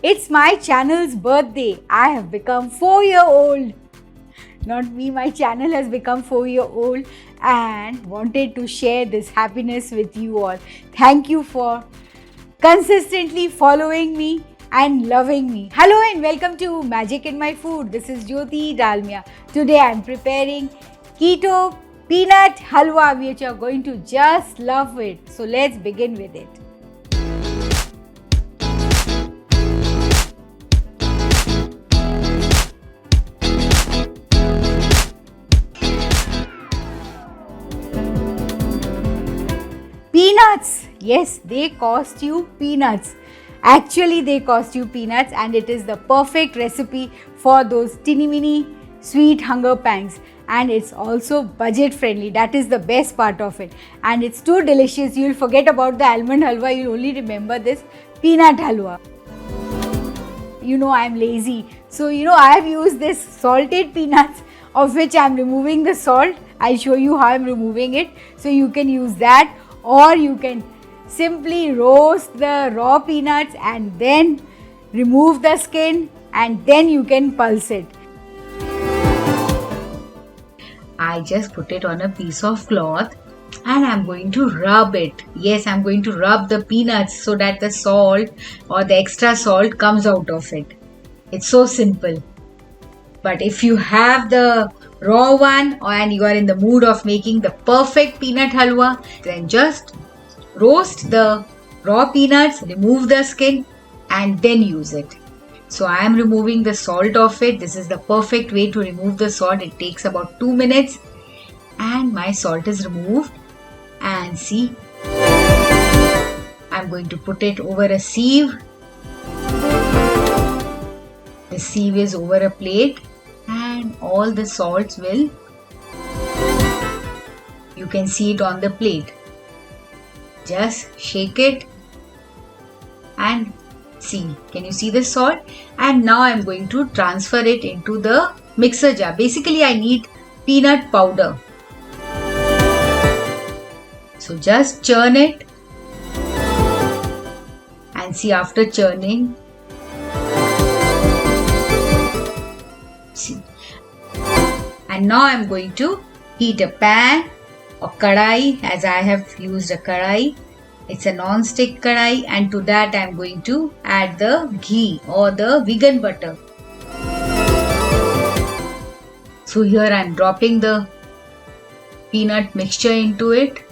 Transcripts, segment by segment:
It's my channel's birthday. I have become 4-year-old. Not me, my channel has become 4-year-old and wanted to share this happiness with you all. Thank you for consistently following me and loving me. Hello and welcome to Magic in My Food. This is Jyoti Dalmia. Today I am preparing Keto peanut halwa, which you are going to just love it. So let's begin with it. Peanuts, yes, they cost you peanuts. Actually, they cost you peanuts, and it is the perfect recipe for those teeny mini sweet hunger pangs. And it's also budget friendly. That is the best part of it. And it's too delicious. You'll forget about the almond halwa. You'll only remember this peanut halwa. I'm lazy. So, I have used this salted peanuts, of which I'm removing the salt. I'll show you how I'm removing it. So, you can use that. Or you can simply roast the raw peanuts and then remove the skin and then you can pulse it. I just put it on a piece of cloth and I'm going to rub it. Yes, I'm going to rub the peanuts so that the salt or the extra salt comes out of it. It's so simple. But if you have the raw one and you are in the mood of making the perfect peanut halwa, then just roast the raw peanuts, remove the skin and then use it. So I am removing the salt of it. This is the perfect way to remove the salt. It takes about 2 minutes and my salt is removed. And see, I'm going to put it over a sieve. The sieve is over a plate. And all the salts you can see it on the plate. Just shake it and see. Can you see the salt? And now I'm going to transfer it into the mixer jar. Basically, I need peanut powder. So just churn it and see, after churning, see. And now I'm going to heat a pan or kadai, as I have used a kadai. It's a non-stick kadai, and to that I'm going to add the ghee or the vegan butter. So here I'm dropping the peanut mixture into it.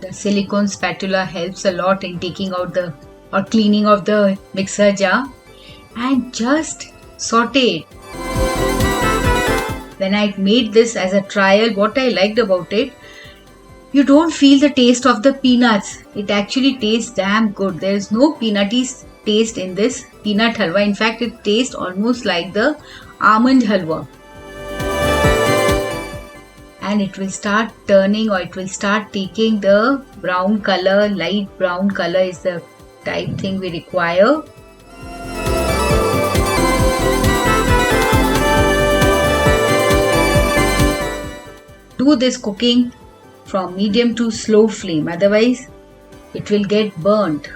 The silicone spatula helps a lot in taking out or cleaning of the mixer jar, and just saute it. When I made this as a trial, what I liked about it, you don't feel the taste of the peanuts. It actually tastes damn good. There is no peanutty taste in this peanut halwa. In fact, it tastes almost like the almond halwa. And it will start turning, or it will start taking the brown color. Light brown color is the type thing we require. Do this cooking from medium to slow flame, otherwise it will get burnt.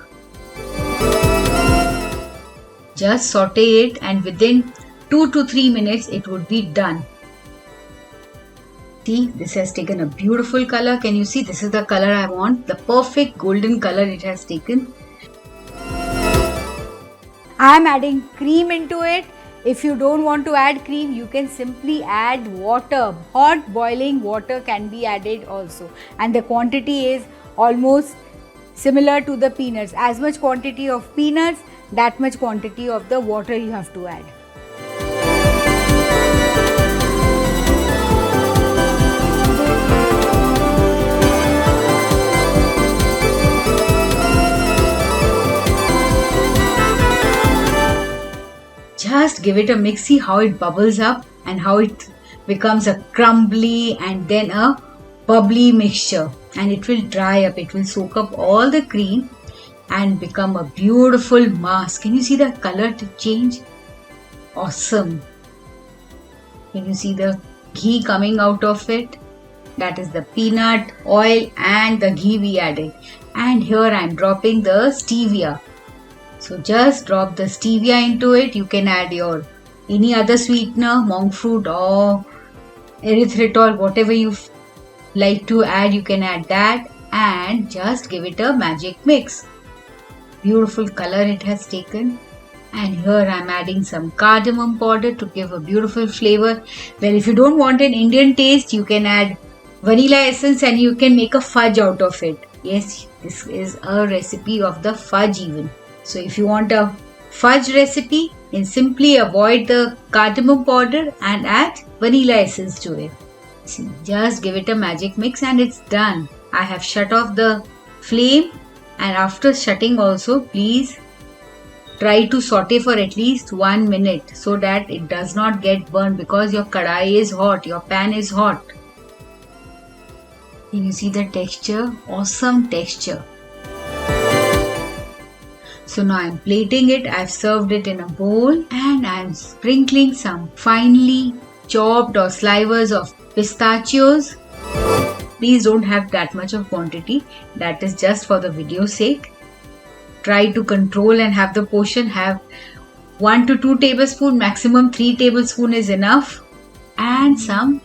Just saute it and within 2 to 3 minutes it would be done. See, this has taken a beautiful color. Can you see? This is the color I want. The perfect golden color it has taken. I am adding cream into it. If you don't want to add cream, you can simply add water. Hot boiling water can be added also. And the quantity is almost similar to the peanuts. As much quantity of peanuts, that much quantity of the water you have to add. Just give it a mix, see how it bubbles up and how it becomes a crumbly and then a bubbly mixture, and it will dry up, it will soak up all the cream and become a beautiful mass. Can you see the color to change? Awesome. Can you see the ghee coming out of it? That is the peanut oil and the ghee we added. And here I am dropping the stevia. So just drop the stevia into it. You can add your any other sweetener, monk fruit or erythritol, whatever you like to add, you can add that and just give it a magic mix. Beautiful color it has taken. And here I am adding some cardamom powder to give a beautiful flavor. Well, if you don't want an Indian taste, you can add vanilla essence and you can make a fudge out of it. Yes, this is a recipe of the fudge even. So if you want a fudge recipe, then simply avoid the cardamom powder and add vanilla essence to it. See, just give it a magic mix and it's done. I have shut off the flame, and after shutting also, please try to saute for at least 1 minute so that it does not get burned, because your kadai is hot, your pan is hot. Can you see the texture? Awesome texture. So now I'm plating it. I've served it in a bowl and I'm sprinkling some finely chopped or slivers of pistachios. Please don't have that much of quantity. That is just for the video's sake. Try to control and have the portion. Have 1 to 2 tablespoons, maximum 3 tablespoons is enough. And some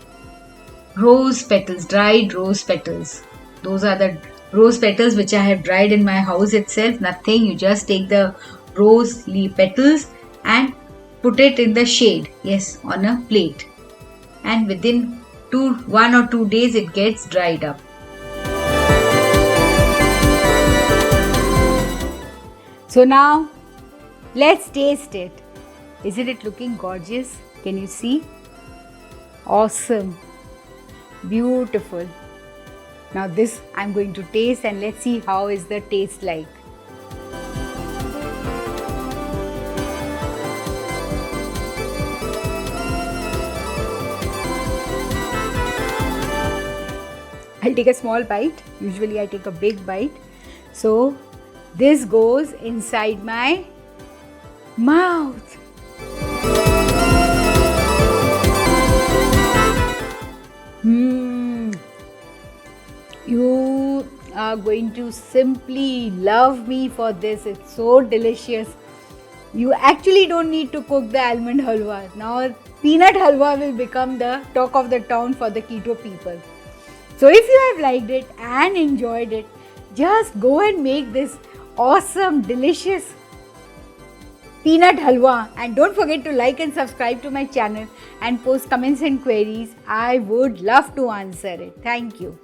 rose petals, dried rose petals. Those are the rose petals which I have dried in my house itself. Nothing, you just take the rose leaf petals and put it in the shade. Yes, on a plate. And within 1 or 2 days it gets dried up. So now let's taste it. Isn't it looking gorgeous? Can you see? Awesome. Beautiful. Now this I'm going to taste and let's see how is the taste like. I'll take a small bite. Usually I take a big bite. So this goes inside my mouth. You are going to simply love me for this. It's so delicious. You actually don't need to cook the almond halwa. Now peanut halwa will become the talk of the town for the keto people. So if you have liked it and enjoyed it, just go and make this awesome, delicious peanut halwa, and don't forget to like and subscribe to my channel and post comments and queries. I would love to answer it. Thank you.